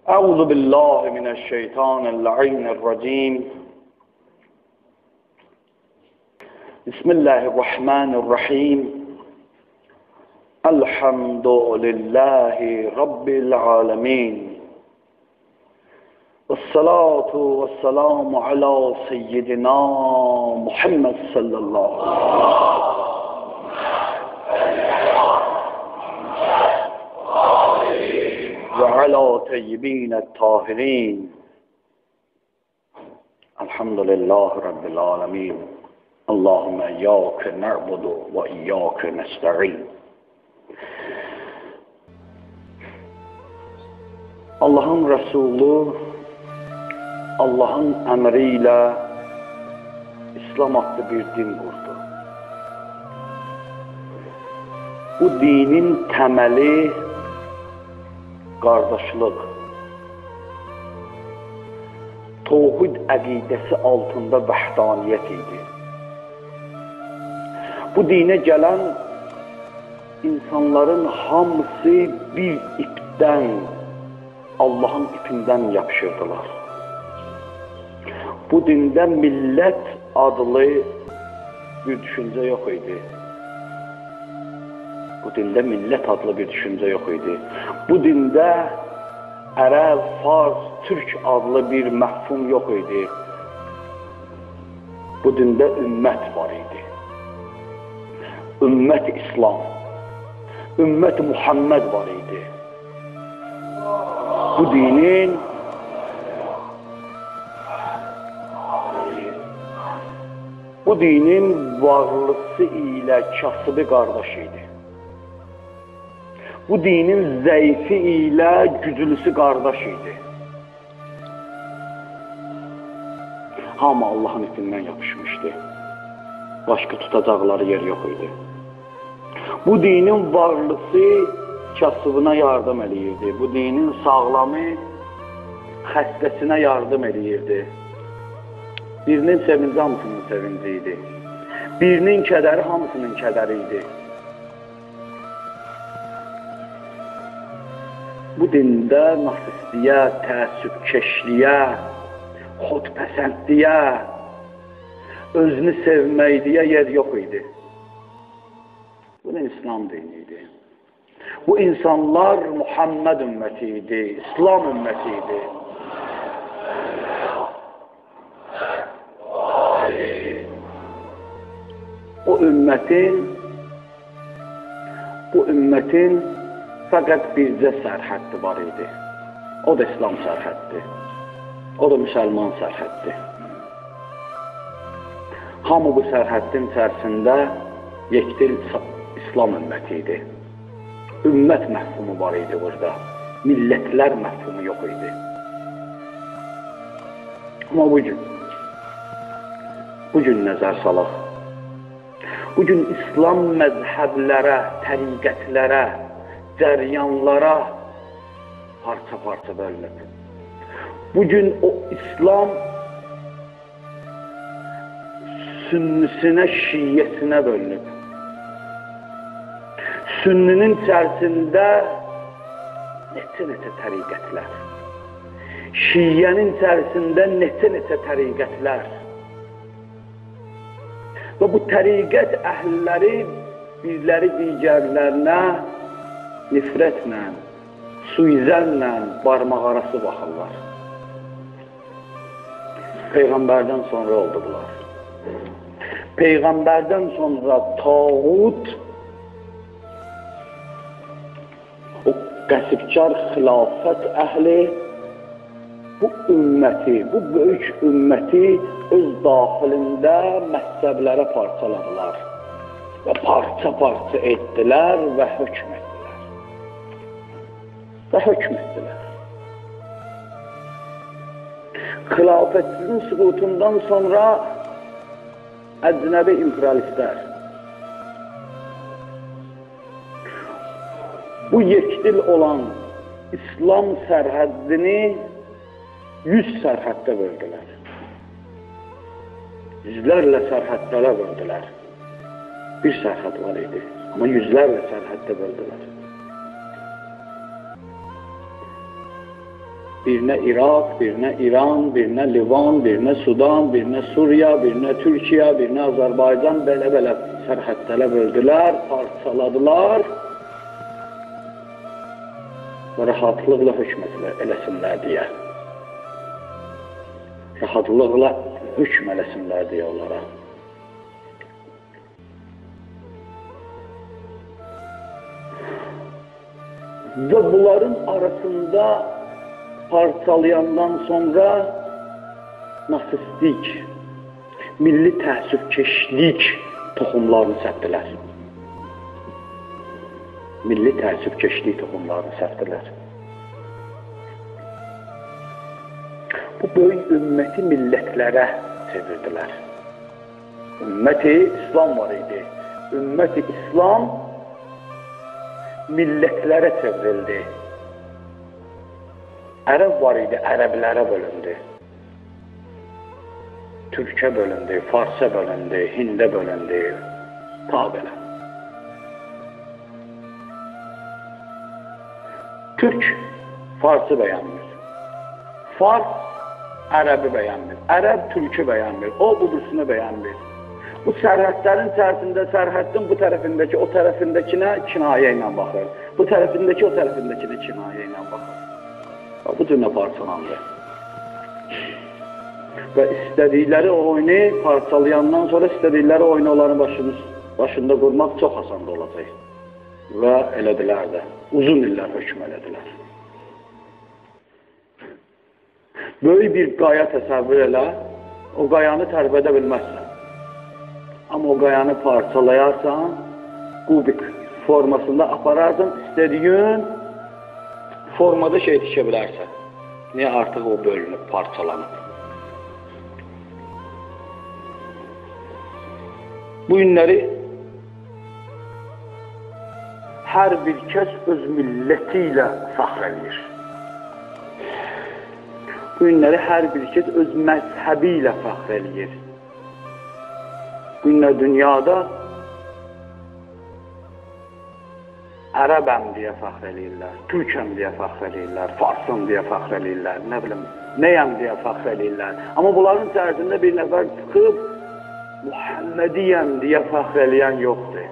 أعوذ بالله من الشيطان اللعين الرجيم بسم الله الرحمن الرحيم الحمد لله رب العالمين والصلاة والسلام على سيدنا محمد صلى الله عليه وسلم وعلى طيبين الطاهرين الحمد لله رب العالمين اللهم إياك نعبد وإياك نستعين. Allah'ın Resulü Allah'ın emriyle İslam adlı bir din kurdu. Bu dinin temeli qardaşlıq, tevhid əqidəsi altında vəhdaniyyət idi. Bu dinə gələn insanların hamısı bir ipdən, Allah'ın ipindən yapışırdılar. Bu dində millət adlı bir düşüncə yox idi. Bu dində millət adlı bir düşüncə yox idi. Bu dində ərəb, fars, türk adlı bir məhfum yox idi. Bu dində ümmət var idi. Ümmət İslam, ümmət Muhammed var idi. Bu dinin varlısı ilə kasıbı qardaş idi. Bu dinin zəifi ilə güclüsü qardaş idi. Hamı Allah'ın ipindən yapışmışdı. Başqa tutacaqları yer yox idi. Bu dinin varlısı kasıbına yardım eləyirdi. Bu dinin sağlamı xəstəsinə yardım eləyirdi. Birinin sevinci hamısının sevinci idi. Birinin kədəri hamısının kədəri idi. Bu dində nasistliyə, təəssübkeşliyə, xodpəsəndliyə, özünü sevməkliyə yer yox idi. Bu da İslam dini idi. Bu insanlar Muhammed ümməti idi, İslam ümməti idi. Bu ümmətin fəqət bircə sərhəddi var idi. O da İslam sərhəddi. O da müsəlman sərhəddi. Hamı bu sərhəddin içərisində yekdil İslam ümməti idi. Ümmət məhfumu var idi burada. Millətlər məhfumu yox idi. Amma bugün nəzər salaq. Bugün İslam məzhəblərə, təriqətlərə, cəryanlara parça-parça bölünüb. Bugün o İslam sünnisinə, şiyyəsinə bölünüb. Sünninin içərisində neçə təriqətlər, şiyyənin içərisində neçə təriqətlər və bu təriqət əhliləri birləri digərlərinə nifrətlə, suizənlə barmaq arası baxırlar. Peyğəmbərdən sonra oldu bunlar. Peyğəmbərdən sonra tağut, o qəsibkar xilafət əhli bu ümməti, bu böyük ümməti öz daxilində məhzəblərə parçaladılar və parça-parça etdilər və hökm etdilər. Xilafətin süqutundan sonra əcnəbi imperialistlər bu yekdil olan İslam sərhəddini 100 sərhəddə böldülər. Yüzlərlə sərhədlərə böldülər. Bir sərhəd var idi, amma yüzlərlə sərhəddə böldülər. Birinə İraq, birinə İran, birinə Livan, birinə Sudan, birinə Suriya, birinə Türkiyə, birinə Azərbaycan belə-belə sərhədlərə böldülər, parçaladılar və rahatlıqla hökm eləsinlər deyə. Rahatlıqla hökm eləsinlər deyə onlara. Və bunların arasında parçalayandan sonra nasistlik, milli təəssübkeşlik toxumlarını səpdilər. Milli təəssübkeşlik toxumlarını səpdilər. Bu böyük ümməti millətlərə çevirdilər. Ümməti İslam var idi. Ümməti İslam millətlərə çevrildi. Ərəb var idi, ərəblərə bölündü. Türkə bölündü, Farsə bölündü, Hində bölündü. Ta belə. Türk Farsı bəyənmir. Fars Ərəbi bəyənmir. Ərəb Türkü bəyənmir. O budusunu bəyənmir. Bu sərhədlərin içərisində sərhəddin bu tərəfindəki o tərəfindəkinə kinayə ilə baxır. Bu tərəfindəki o tərəfindəkinə kinayə ilə baxır. Bu cürlə parçalandı. Və istədikləri oyunu parçalayandan sonra istədikləri oyunu onların başında qurmaq çox asandı olacaq. Və elədilər də. Uzun illər hökm elədilər. Böyük bir qaya təsəvvür elə, o qayanı tərbədə bilməzsən. Amma o qayanı parçalayarsan, kubik formasında apararsan, istədiyin formada şey tikə bilərsən. Niyə artıq o bölünüb, parçalanıb? Bu günləri hər bir kəs öz milləti ilə fəxr edir. Bu günləri hər bir kəs öz məzhəbi ilə fəxr edir. Bu günlər dünyada Ərəbəm deyə fəxr edirlər, Türkəm deyə fəxr edirlər, Farsım deyə fəxr edirlər, nə bilim, nəyəm deyə fəxr edirlər. Amma bunların içərisində bir nəfər çıxıb Muhammediyəm deyə fəxr eləyən yoxdur.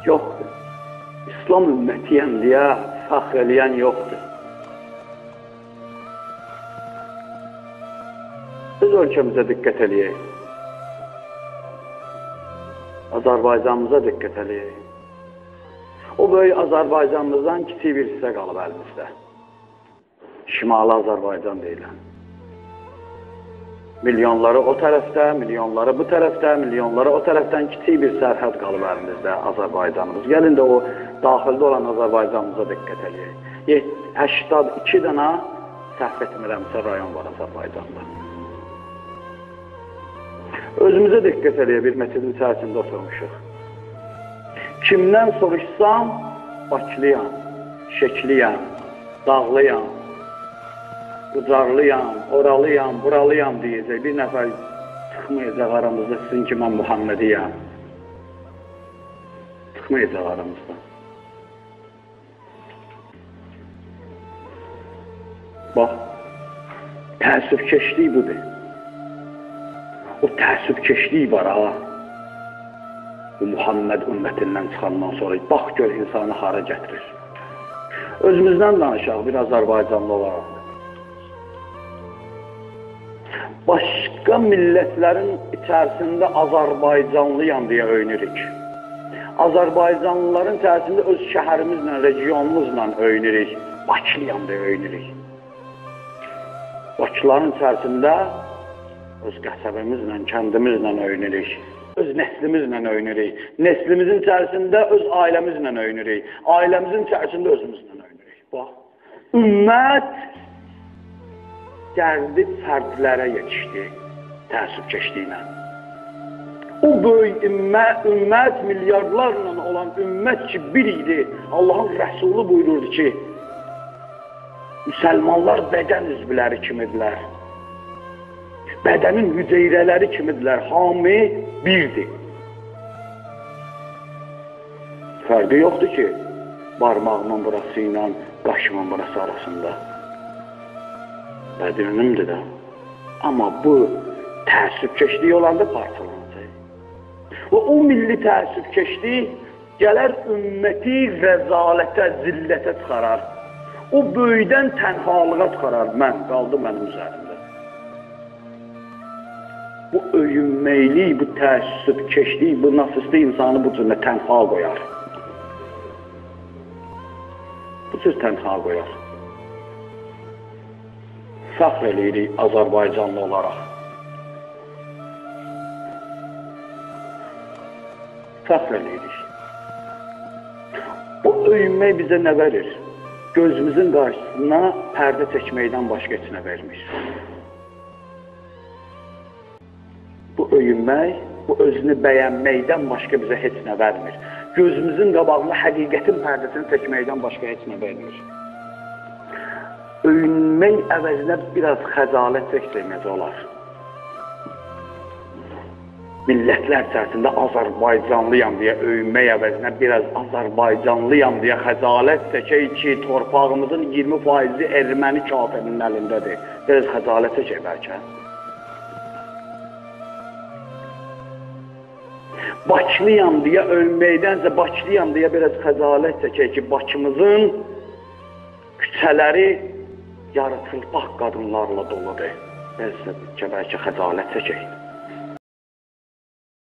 Yoxdur. İslam ümmətiyəm deyə fəxr eləyən yoxdur. Biz ölkəmizə diqqət eləyək. Azərbaycanımıza diqqət eləyək. O böyük Azərbaycanımızdan kiçik bir hissə qalıb əlimizdə. Şimali Azərbaycan deyilən. Milyonları o tərəfdə, milyonları bu tərəfdə, milyonları o tərəfdən kiçik bir sərhəd qalıb əlimizdə Azərbaycanımız. Gəlin də o daxildə olan Azərbaycanımıza diqqət eləyək. 82 dənə səhv etmirəmsə rayon var Azərbaycanda. Özümüzə diqqət eləyək, bir mesidin içərisində oturmuşuq. Kimdən soruşsam, Bakılıyam, Şəkliyəm, Dağlıyam, Ucarlıyam, Oralıyam, Buralıyam deyəcək. Bir nəfər çıxmayacaq aramızda sizin ki, mən Muhammediyəm. Çıxmayacaq aramızda. Bax, təəssübkeşlik budur. O təəssübkeşlik var ha. Bu Muhammed ümmətindən çıxandan sonra bax gör insanı hara gətirir. Özümüzdən danışaq bir Azərbaycanlı olaraq. Başqa millətlərin içərisində Azərbaycanlıyam deyə öyünürük. Azərbaycanlıların içərisində öz şəhərimizlə, regionumuzla öyünürük. Bakılıyam deyə öyünürük. Bakıların içərisində öz qəsəbimizlə, kəndimizlə öyünürük. Öz nəslimizlə öyünürük. Nəslimizin içərisində öz ailəmizlə öyünürük. Ailəmizin içərisində özümüzlə öyünürük. Bax, ümmət gəldi fərdlərə yetişdi təəssübkeşliyinə. O böyük ümmət milyardlarla olan ümmət ki bir idi. Allahın Rəsulu buyururdu ki, müsəlmanlar bədən üzvləri kimidirlər. Bədənin hüceyrələri kimidirlər, hamı birdir. Fərqi yoxdur ki, barmağımın burası ilə qaşımın burası arasında. Bədənimdir də. Amma bu təəssübkeşliyi olanda parçalanacaq. O milli təəssübkeşlik gələr ümməti rəzalətə, zillətə çıxarar. O böyüdən tənhalığa çıxarar. Qaldı mənim üzərimdə. Bu öyünməklik, bu təəssübkeşlik, bu nasisli insanı bu cürlə tənha qoyar. Bu cür tənha qoyar. Fəxr eləyirik Azərbaycanlı olaraq. Fəxr eləyirik. Bu öyünmək bizə nə verir? Gözümüzün qarşısına pərdə çəkməkdən başqa heç nə vermir. Bu öyünmək, bu özünü bəyənməkdən başqa bizə heç nə vermir. Gözümüzün qabağına həqiqətin pərdəsini çəkməkdən başqa heç nə vermir. Öyünmək əvəzinə biraz xəcalət çəkmək olar. Millətlər içərisində Azərbaycanlıyam deyə öyünmək əvəzinə biraz Azərbaycanlıyam deyə xəcalət çəkək ki, torpağımızın 20%-i erməni kafirinin əlindədir. Biraz xəcalət çəkək bəlkə. Bakılıyam deyə öyünməkdənsə Bakılıyam deyə biraz xəcalət çəkək ki, Bakımızın küçələri yarıçılpaq qadınlarla doludur. Bəlkə xəcalət çəkək.